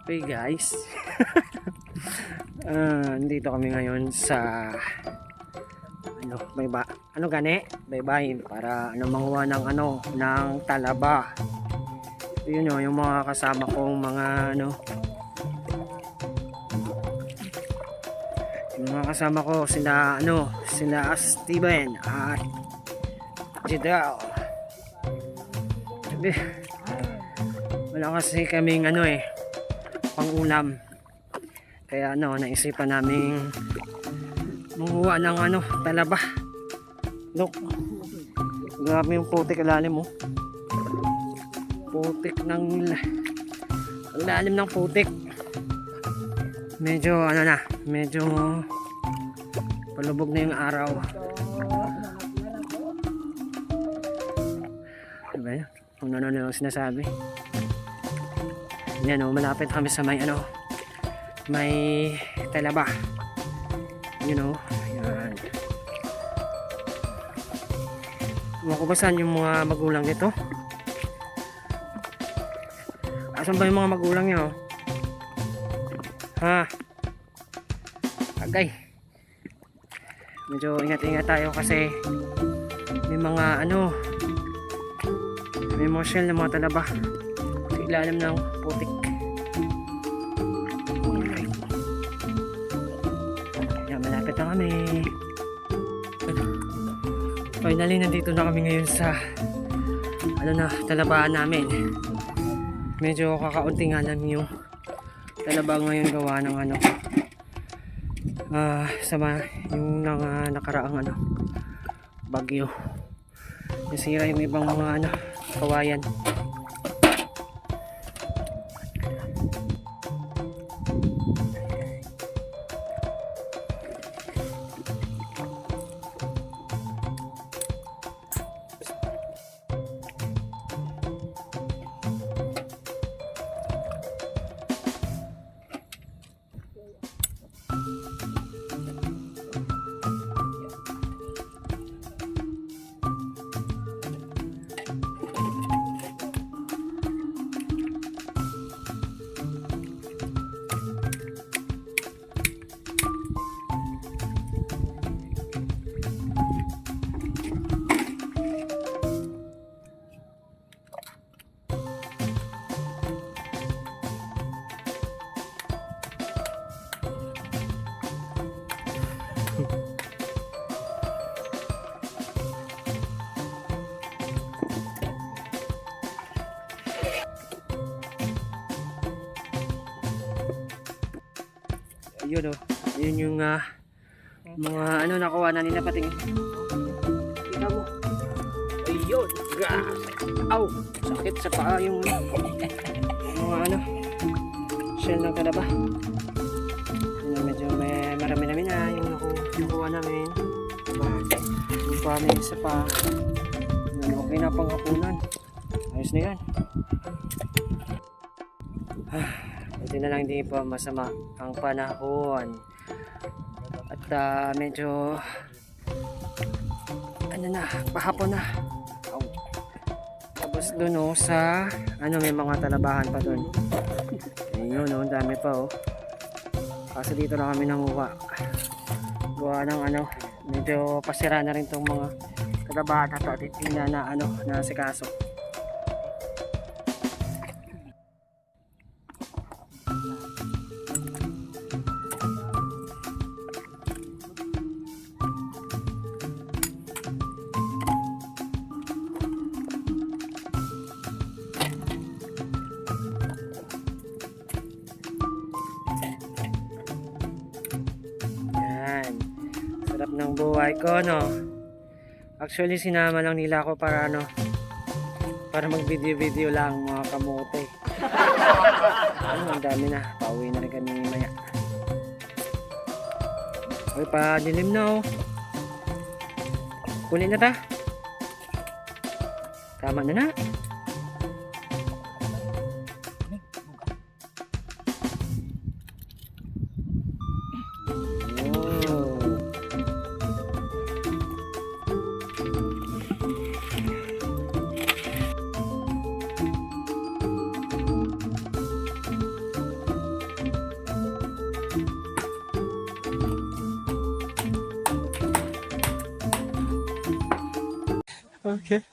Hey guys. Nandito kami ngayon sa baybayin para manguha ng talaba. Yun yung mga kasama kong mga yung mga kasama ko sila Steven at Jidao. Wala kasi kaming pang-ulam. Kaya naisipan naming manguha ng talaba. Look. Grabe yung putik ilalim mo. Putik ng ilalim ng putik. Medyo medyo palubog na yung araw. Diba yun? Kung ano sinasabi. Yan malapit kami sa may talaba. Yan. Makubasan yung mga magulang nito. Asan ba yung mga magulang nyo? Ha? Agay. Medyo ingat-ingat tayo kasi may mga may mosyel na mga talaba sa ilalim ng putik. Yan, malapit na kami. Finally, nandito na kami ngayon sa talabaan namin. Medyo kakaunti nga lang yung talaba ngayon gawa ng yung nakaraang bagyo. Nasira yung ibang mga kawayan. Ayun yun yung mga nakuha na nila pating. Kita mo. Ayun. Aw, sakit sa paa yung mga shell ng talaba. Medyo marami namin yung nakuha namin. Yung pa may isa pa. Okay na pang hapunan. Ayos na yan. Buti na lang, hindi pa masama ang panahon. At medyo pahapon na. Tapos doon sa may mga talabahan pa doon. Ayun ang dami pa Kasi dito na kami nanguha. Gawa ng medyo pasira na rin tong mga talabahan at titingnan na sikaso. Sarap ng buhay ko, Actually, sinama lang nila ako para para mag-video lang, mga kamote. Ang dami na. Pauwi na rin kami maya. Okay, pa dilim na, Kunin na ta. Tama na. Okay.